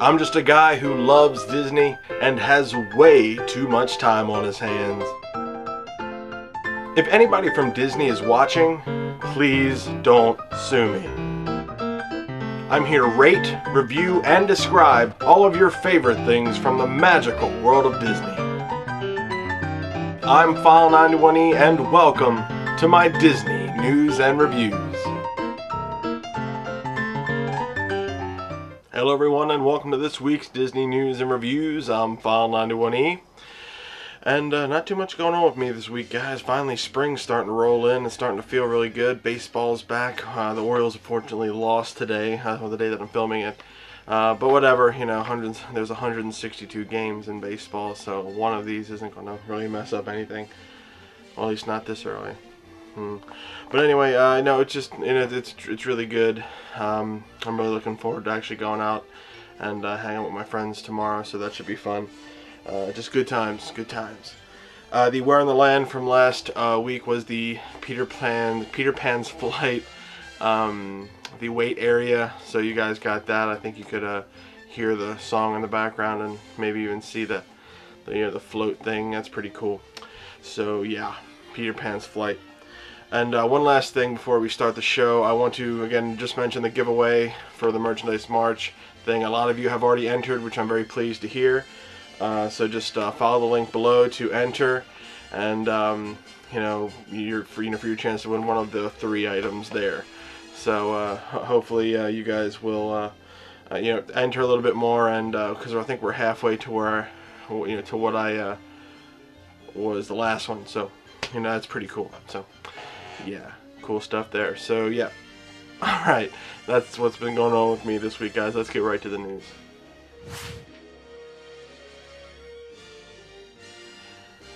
I'm just a guy who loves Disney and has way too much time on his hands. If anybody from Disney is watching, please don't sue me. I'm here to rate, review, and describe all of your favorite things from the magical world of Disney. I'm File91e and welcome to my Disney news and reviews. Hello everyone and welcome to this week's Disney news and reviews. I'm File91e. And not too much going on with me this week, guys. Finally, spring's starting to roll in. It's starting to feel really good. Baseball's back. The Orioles unfortunately lost today, the day that I'm filming it. But whatever, you know, there's 162 games in baseball, so one of these isn't going to really mess up anything. Well, at least not this early. But anyway, no, it's just, you know, it's really good. I'm really looking forward to actually going out and hanging with my friends tomorrow, so that should be fun. Just good times, good times. The Where in the Land from last week was the Peter Pan's Flight, the wait area. So you guys got that. I think you could hear the song in the background and maybe even see the float thing. That's pretty cool. So yeah, Peter Pan's Flight. And one last thing before we start the show, I want to again just mention the giveaway for the Merchandise March thing. A lot of you have already entered, which I'm very pleased to hear. So just follow the link below to enter, and you know, for your chance to win one of the 3 items there. So hopefully you guys will you know, enter a little bit more, and because I think we're halfway to where to what I was the last one. So you know, that's pretty cool. So yeah, cool stuff there. So yeah, all right, that's what's been going on with me this week, guys. Let's get right to the news.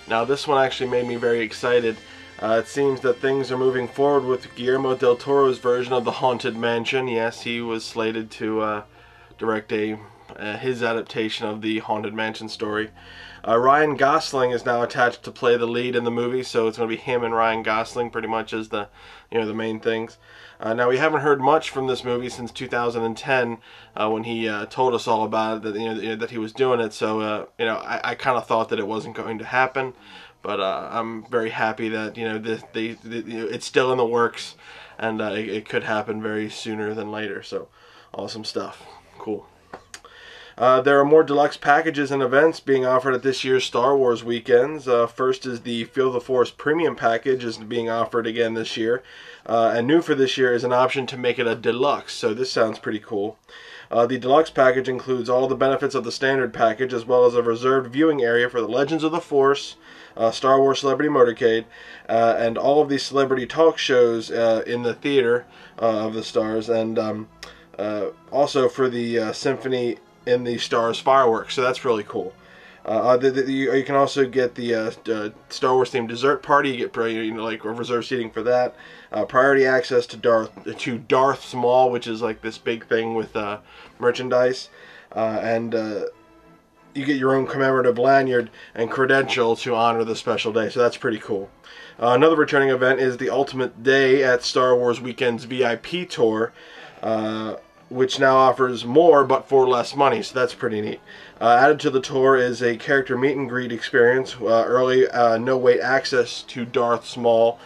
Now this one actually made me very excited. It seems that things are moving forward with Guillermo del Toro's version of the Haunted Mansion. Yes, he was slated to direct his adaptation of the Haunted Mansion story. Ryan Gosling is now attached to play the lead in the movie, so it's going to be him and Ryan Gosling pretty much as the the main things. Now we haven't heard much from this movie since 2010 when he told us all about it, that he was doing it. So I kind of thought that it wasn't going to happen, but I'm very happy that it's still in the works, and it could happen very sooner than later. So awesome stuff, cool. There are more deluxe packages and events being offered at this year's Star Wars weekends. First is the Feel the Force Premium Package is being offered again this year. And new for this year is an option to make it a deluxe, so this sounds pretty cool. The deluxe package includes all the benefits of the standard package, as well as a reserved viewing area for the Legends of the Force, Star Wars Celebrity Motorcade, and all of these celebrity talk shows in the theater of the stars, and also for the Symphony in the Stars fireworks, so that's really cool. You can also get the Star Wars themed dessert party. You get like reserved seating for that. Priority access to Darth Maul, which is like this big thing with merchandise, and you get your own commemorative lanyard and credential to honor the special day. So that's pretty cool. Another returning event is the Ultimate Day at Star Wars Weekend's VIP tour, which now offers more but for less money, so that's pretty neat. Added to the tour is a character meet and greet experience, early no-wait access to Darth Maul,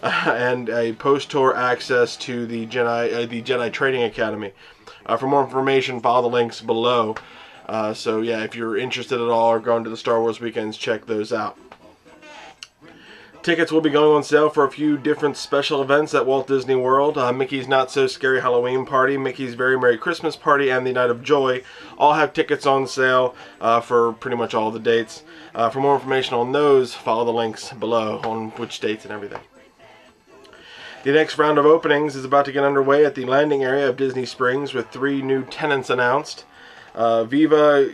and a post-tour access to the Jedi Training Academy. For more information, follow the links below. So yeah, if you're interested at all or going to the Star Wars weekends, check those out. Tickets will be going on sale for a few different special events at Walt Disney World. Mickey's Not So Scary Halloween Party, Mickey's Very Merry Christmas Party, and the Night of Joy all have tickets on sale for pretty much all the dates. For more information on those, follow the links below on which dates and everything. The next round of openings is about to get underway at the landing area of Disney Springs with 3 new tenants announced. Vivoli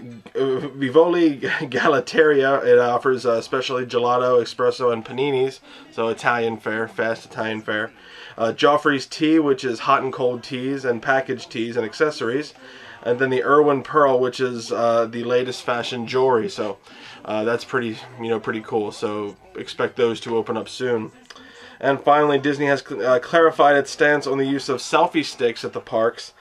Galateria, it offers especially gelato, espresso, and paninis, so Italian fare, fast Italian fare. Joffrey's Tea, which is hot and cold teas and packaged teas and accessories. And then the Irwin Pearl, which is the latest fashion jewelry, so that's pretty cool, so expect those to open up soon. And finally, Disney has clarified its stance on the use of selfie sticks at the parks.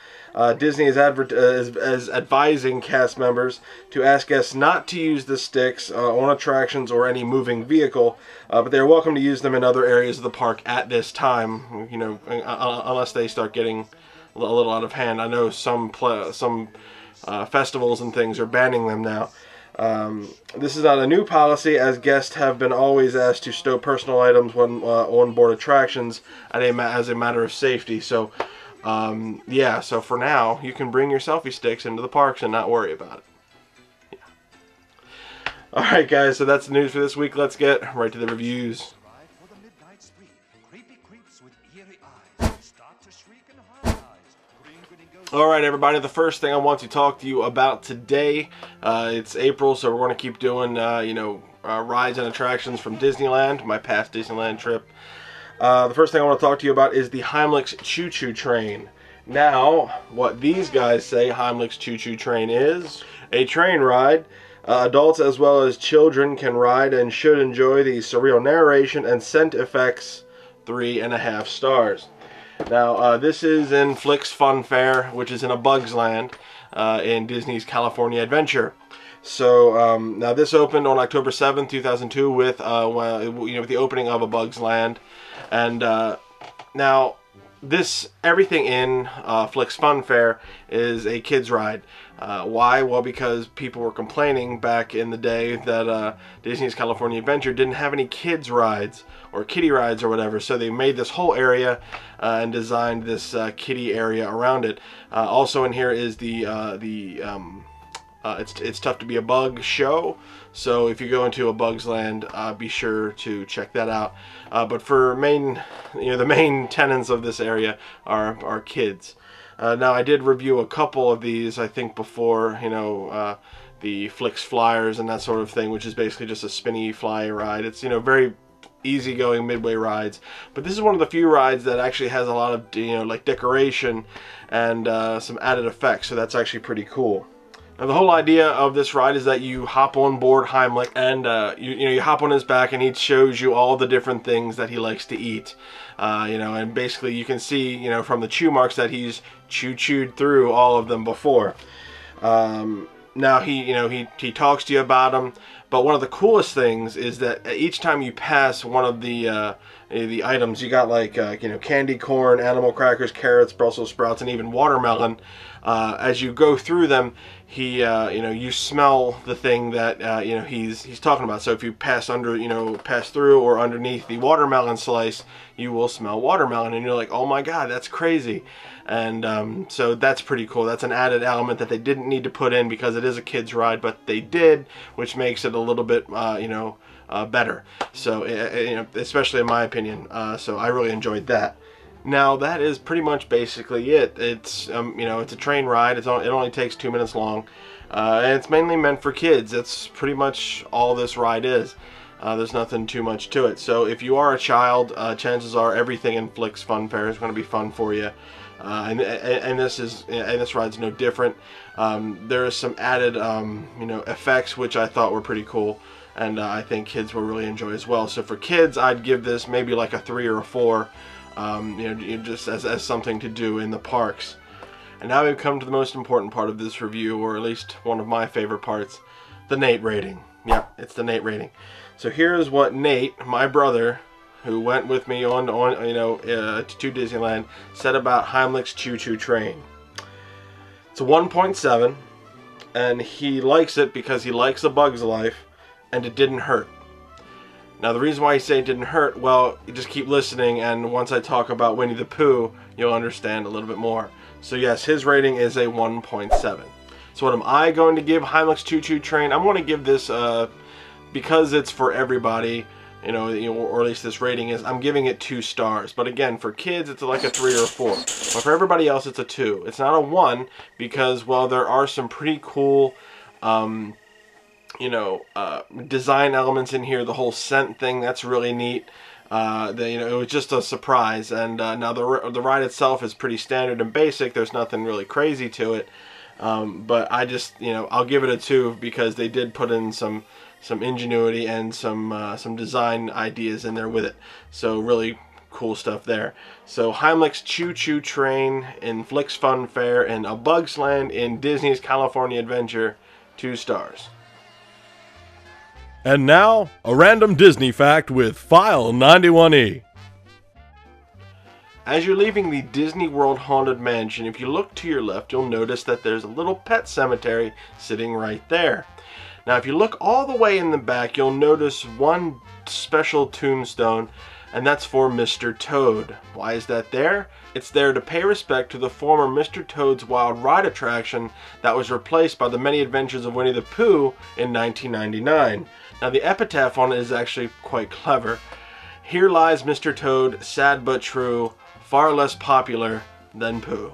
Disney is advising cast members to ask guests not to use the sticks on attractions or any moving vehicle, but they're welcome to use them in other areas of the park at this time, you know, unless they start getting a little out of hand. I know some festivals and things are banning them now. This is not a new policy, as guests have been always asked to stow personal items when on board attractions as a matter of safety. So yeah, so for now, you can bring your selfie sticks into the parks and not worry about it. Yeah. Alright guys, so that's the news for this week. Let's get right to the reviews. Alright everybody, the first thing I want to talk to you about today, it's April, so we're going to keep doing, rides and attractions from Disneyland, my past Disneyland trip. The first thing I want to talk to you about is the Heimlich Choo Choo Train. Now, what these guys say Heimlich's Choo Choo Train is a train ride. Adults as well as children can ride and should enjoy the surreal narration and scent effects. 3.5 stars. Now, this is in Flick's Fun Fair, which is in a Bug's Land in Disney's California Adventure. So now this opened on October 7th, 2002 with with the opening of A Bug's Land. And now everything in Flick's Fun Fair is a kids ride. Why? Well, because people were complaining back in the day that Disney's California Adventure didn't have any kids rides or kiddie rides or whatever, so they made this whole area and designed this kiddie area around it. Also in here is It's Tough to Be a Bug show, so if you go into A Bug's Land, be sure to check that out. But for the main tenants of this area are kids. Now I did review a couple of these, I think, before, the Flicks Flyers and that sort of thing, which is basically just a spinny fly ride. It's, very easygoing midway rides, but this is one of the few rides that actually has a lot of, like decoration and some added effects, so that's actually pretty cool. Now the whole idea of this ride is that you hop on board Heimlich and you hop on his back and he shows you all the different things that he likes to eat. And basically you can see, from the chew marks that he's chewed through all of them before. Now he talks to you about them, but one of the coolest things is that each time you pass one of the items, you got like candy corn, animal crackers, carrots, Brussels sprouts, and even watermelon. As you go through them, you smell the thing that he's talking about. So if you pass through or underneath the watermelon slice, you will smell watermelon, and you're like, oh my god, that's crazy. And so that's pretty cool. That's an added element that they didn't need to put in because it is a kids ride, but they did, which makes it a little bit better. So especially in my opinion. So I really enjoyed that. Now that is pretty much basically it. It's it's a train ride. It only takes 2 minutes long, and it's mainly meant for kids. That's pretty much all this ride is. There's nothing too much to it. So if you are a child, chances are everything in Flick's Fun Fair is going to be fun for you. And this ride's no different. There is some added effects which I thought were pretty cool, and I think kids will really enjoy as well. So for kids, I'd give this maybe like a 3 or a 4. Just as something to do in the parks. And now we've come to the most important part of this review, or at least one of my favorite parts, the Nate rating. Yeah, it's the Nate rating. So here's what Nate, my brother, who went with me to Disneyland, said about Heimlich's Choo Choo Train. It's a 1.7, and he likes it because he likes A Bug's Life, and it didn't hurt. Now the reason why I say it didn't hurt, well, you just keep listening, and once I talk about Winnie the Pooh, you'll understand a little bit more. So yes, his rating is a 1.7. So what am I going to give Heimlich's Choo Choo Train? I'm going to give this, because it's for everybody, or at least this rating is, I'm giving it 2 stars. But again, for kids, it's like a 3 or a 4. But for everybody else, it's a 2. It's not a 1 because, well, there are some pretty cool design elements in here. The whole scent thing, that's really neat. It was just a surprise. And now the ride itself is pretty standard and basic. There's nothing really crazy to it. But I just, I'll give it a 2 because they did put in some ingenuity and some design ideas in there with it. So really cool stuff there. So Heimlich's Choo Choo Train in Flick's Fun Fair and A Bug's Land in Disney's California Adventure, 2 stars. And now, a random Disney fact with File 91e. As you're leaving the Disney World Haunted Mansion, if you look to your left, you'll notice that there's a little pet cemetery sitting right there. Now, if you look all the way in the back, you'll notice one special tombstone, and that's for Mr. Toad. Why is that there? It's there to pay respect to the former Mr. Toad's Wild Ride attraction that was replaced by the Many Adventures of Winnie the Pooh in 1999. Now, the epitaph on it is actually quite clever. Here lies Mr. Toad, sad but true, far less popular than Pooh.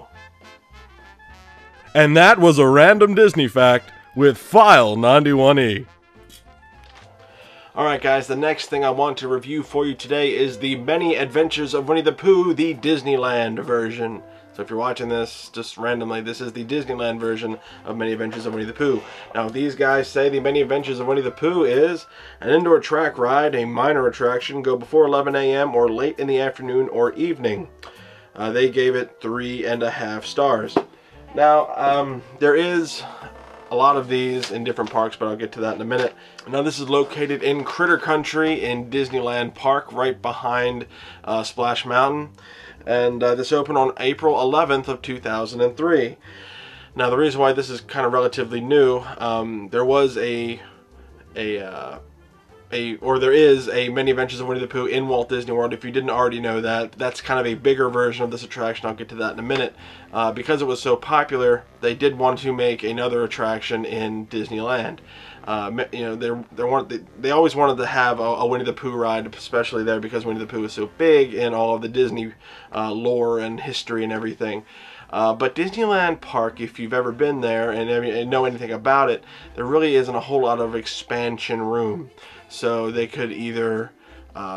And that was a random Disney fact with File 91e. Alright guys, the next thing I want to review for you today is the Many Adventures of Winnie the Pooh, the Disneyland version. So if you're watching this just randomly, this is the Disneyland version of Many Adventures of Winnie the Pooh. Now these guys say the Many Adventures of Winnie the Pooh is an indoor track ride, a minor attraction, go before 11 a.m. or late in the afternoon or evening. They gave it 3.5 stars. Now, there is a lot of these in different parks, but I'll get to that in a minute. Now this is located in Critter Country in Disneyland Park, right behind Splash Mountain. And this opened on April 11th of 2003. Now the reason why this is kind of relatively new, there was there is a Many Adventures of Winnie the Pooh in Walt Disney World. If you didn't already know that, that's kind of a bigger version of this attraction. I'll get to that in a minute. Because it was so popular, they did want to make another attraction in Disneyland. You know, they always wanted to have a Winnie the Pooh ride, especially there because Winnie the Pooh is so big in all of the Disney lore and history and everything. But Disneyland Park, if you've ever been there and know anything about it, there really isn't a whole lot of expansion room. So they could either,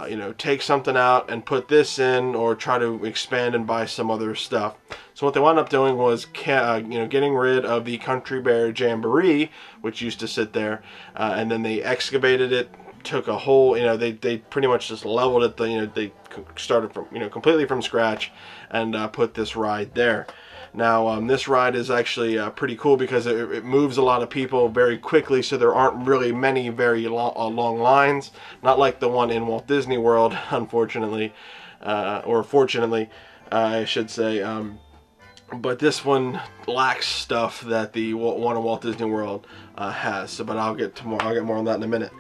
you know, take something out and put this in, or try to expand and buy some other stuff. So what they wound up doing was, you know, getting rid of the Country Bear Jamboree, which used to sit there, and then they excavated it, took a whole, you know, they pretty much just leveled it. You know, they started from, you know, completely from scratch, and put this ride there. Now this ride is actually pretty cool because it moves a lot of people very quickly, so there aren't really many very long lines, not like the one in Walt Disney World, unfortunately, or fortunately, I should say. But this one lacks stuff that the one in Walt Disney World has. So, but I'll get more on that in a minute.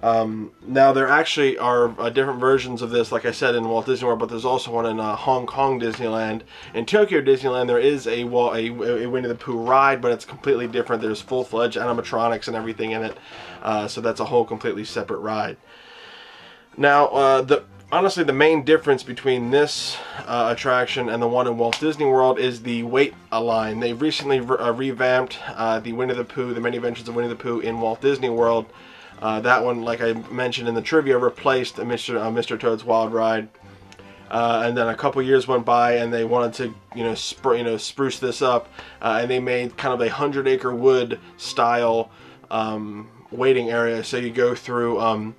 Now there actually are different versions of this, like I said, in Walt Disney World, but there's also one in Hong Kong Disneyland. In Tokyo Disneyland there is a Winnie the Pooh ride, but it's completely different. There's full-fledged animatronics and everything in it, so that's a whole completely separate ride. Now honestly the main difference between this attraction and the one in Walt Disney World is the wait line. They've recently revamped the Winnie the Pooh, the Many Adventures of Winnie the Pooh in Walt Disney World. That one, like I mentioned in the trivia, replaced Mr. Toad's Wild Ride. And then a couple years went by, and they wanted to, you know, spruce this up, and they made kind of a 100-acre wood style waiting area. So you go through, you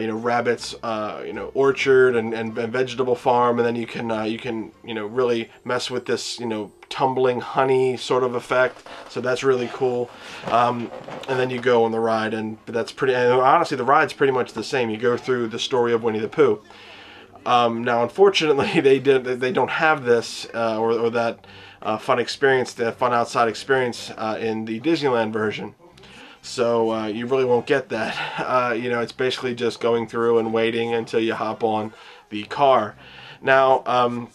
know, Rabbit's, you know, orchard and vegetable farm, and then you can you know, really mess with this, you know, tumbling honey sort of effect. So that's really cool. And then you go on the ride, and that's pretty. And honestly, the ride's pretty much the same. You go through the story of Winnie the Pooh. Now, unfortunately, they don't have this or that fun experience, that fun outside experience in the Disneyland version. So you really won't get that. You know, it's basically just going through and waiting until you hop on the car. Now,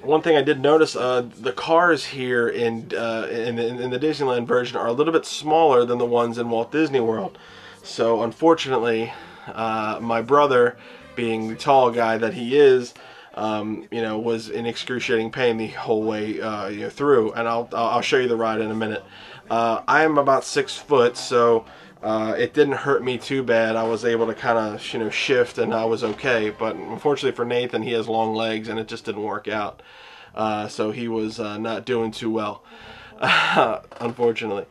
one thing I did notice, the cars here in the Disneyland version are a little bit smaller than the ones in Walt Disney World. So unfortunately, my brother, being the tall guy that he is, you know, was in excruciating pain the whole way you know, through. And I'll show you the ride in a minute. I am about 6 foot, so it didn't hurt me too bad. I was able to kind of, you know, shift, and I was okay. But unfortunately for Nathan, he has long legs, and it just didn't work out. So he was not doing too well, unfortunately.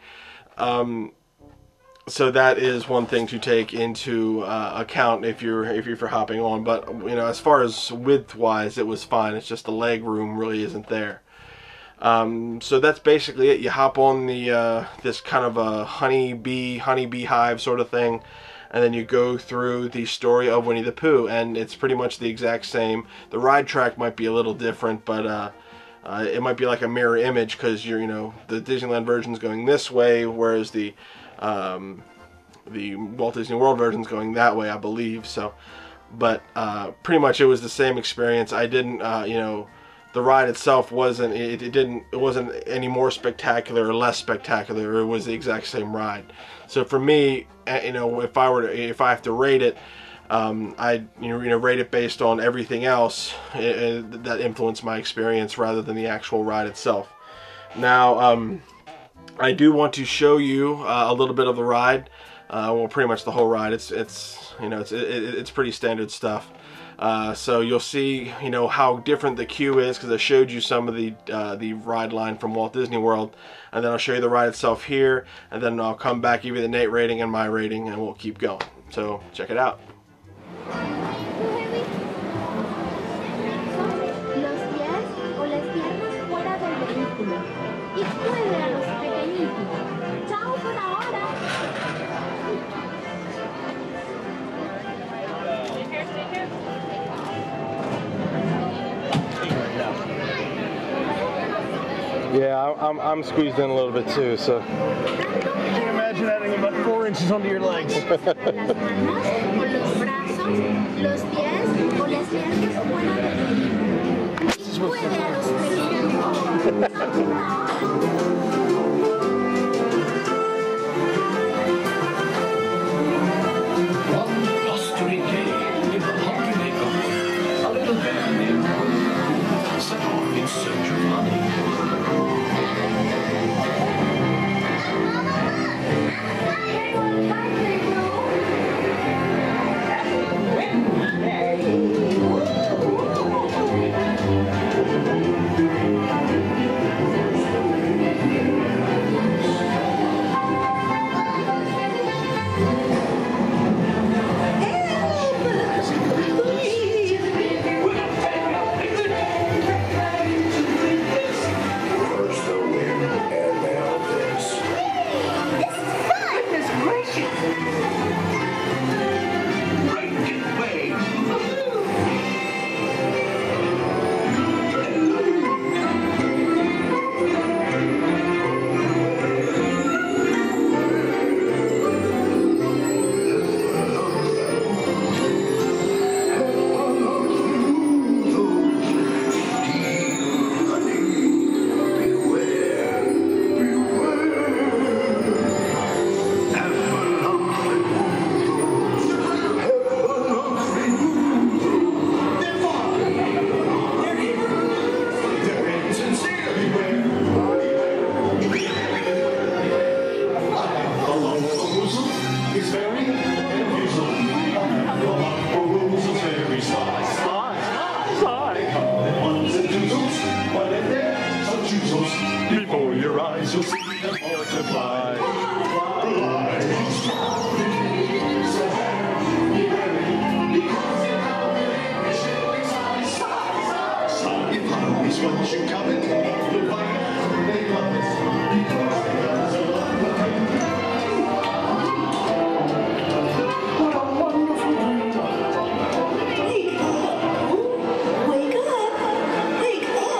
So that is one thing to take into account if you're for hopping on. But you know, as far as width wise, it was fine. It's just the leg room really isn't there. So that's basically it. You hop on the this kind of a honeybee hive sort of thing, and then you go through the story of Winnie the Pooh, and it's pretty much the exact same. The ride track might be a little different, but it might be like a mirror image, because you know, the Disneyland version's going this way, whereas the Walt Disney World version's going that way, I believe. So, but pretty much it was the same experience. I didn't, you know, the ride itself wasn't, it wasn't any more spectacular or less spectacular. It was the exact same ride. So for me, you know, if I have to rate it, I'd rate it based on everything else that influenced my experience rather than the actual ride itself. Now, I do want to show you a little bit of the ride. Well, pretty much the whole ride. It's pretty standard stuff. So you'll see, you know, how different the queue is, because I showed you some of the ride line from Walt Disney World, and then I'll show you the ride itself here, and then I'll come back, give you the Nate rating and my rating, and we'll keep going. So check it out. Yeah, I'm squeezed in a little bit too, so. Can you imagine adding about 4 inches onto your legs? Before your eyes, you'll see them multiply. If I always want you coming, you'll find they love us because they love us. What a wonderful dream. Wake up! Wake up!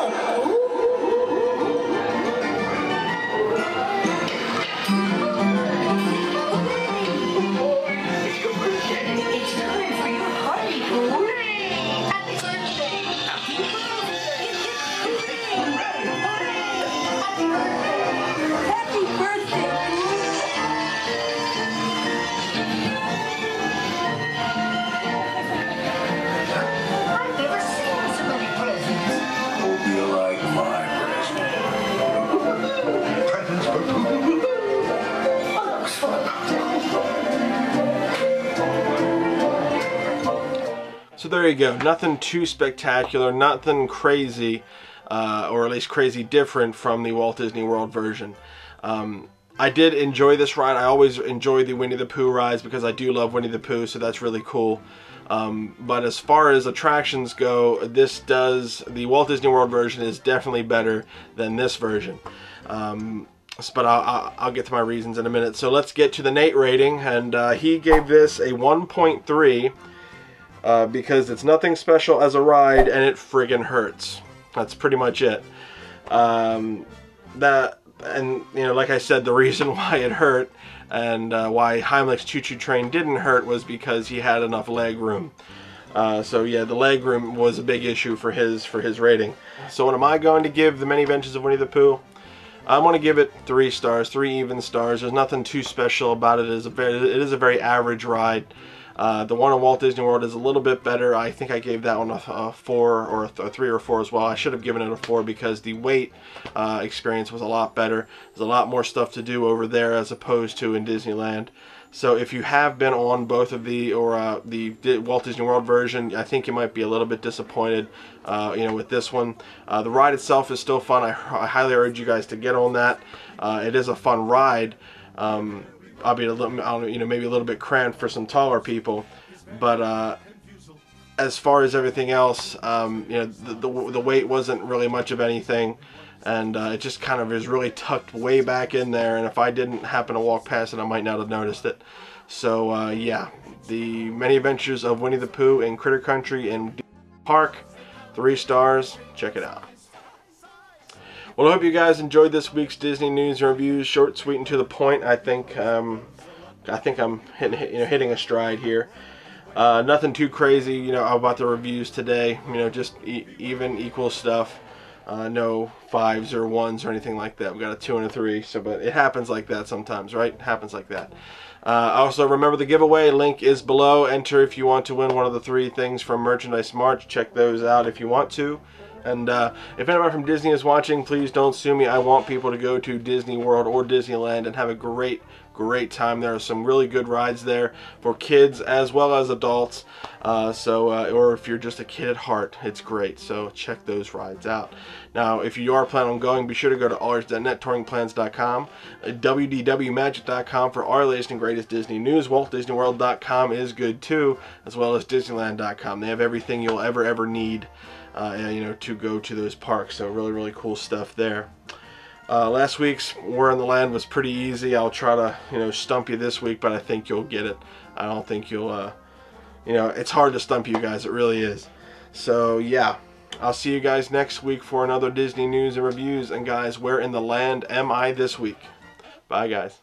It's time for your party, Pooh. Happy birthday! Happy birthday, I've never seen so many presents. Hope you like my present. Presents for Pooh. Looks fun. So there you go. Nothing too spectacular, nothing crazy, or at least crazy different from the Walt Disney World version. I did enjoy this ride. I always enjoy the Winnie the Pooh rides because I do love Winnie the Pooh, so that's really cool. But as far as attractions go, the Walt Disney World version is definitely better than this version. But I'll get to my reasons in a minute. So let's get to the Nate rating, and he gave this a 1.3 because it's nothing special as a ride and it friggin' hurts. That's pretty much it. And you know, like I said, the reason why it hurt and why Heimlich's Choo Choo Train didn't hurt was because he had enough leg room. So yeah, the leg room was a big issue for his rating. So what am I going to give the Many Adventures of Winnie the Pooh? I'm going to give it 3 stars, 3 even stars. There's nothing too special about it. It is a very average ride. The one in Walt Disney World is a little bit better. I think I gave that one a 4 or a 3 or 4 as well. I should have given it a 4 because the wait experience was a lot better. There's a lot more stuff to do over there as opposed to in Disneyland. So if you have been on both of the Walt Disney World version, I think you might be a little bit disappointed, you know, with this one. The ride itself is still fun. I highly urge you guys to get on that. It is a fun ride. I'll be a little, you know, maybe a little bit cramped for some taller people, but as far as everything else, you know, the weight wasn't really much of anything, and it just kind of is really tucked way back in there. And if I didn't happen to walk past it, I might not have noticed it. So yeah, the Many Adventures of Winnie the Pooh in Critter Country in Park, 3 stars. Check it out. Well, I hope you guys enjoyed this week's Disney news and reviews. Short, sweet, and to the point. I think I'm hitting a stride here. Nothing too crazy, you know, about the reviews today. You know, just even, equal stuff. No 5s or 1s or anything like that. We got a 2 and a 3. So, but it happens like that sometimes, right? It happens like that. Also, remember the giveaway. Link is below. Enter if you want to win one of the 3 things from Merchandise March. Check those out if you want to. And if anyone from Disney is watching, please don't sue me. I want people to go to Disney World or Disneyland and have a great time. There are some really good rides there for kids as well as adults. Or if you're just a kid at heart, it's great. So check those rides out. Now, if you are planning on going, be sure to go to allers.net, touringplans.com, wdwmagic.com for our latest and greatest Disney news. WaltDisneyWorld.com is good too, as well as Disneyland.com. They have everything you'll ever need. You know, to go to those parks. So really cool stuff there. Last week's Where in the Land was pretty easy. I'll try to, you know, stump you this week, but I think you'll get it. I don't think you'll, you know, it's hard to stump you guys. It really is. So yeah, I'll see you guys next week for another Disney news and reviews. And guys, where in the land am I this week? Bye guys.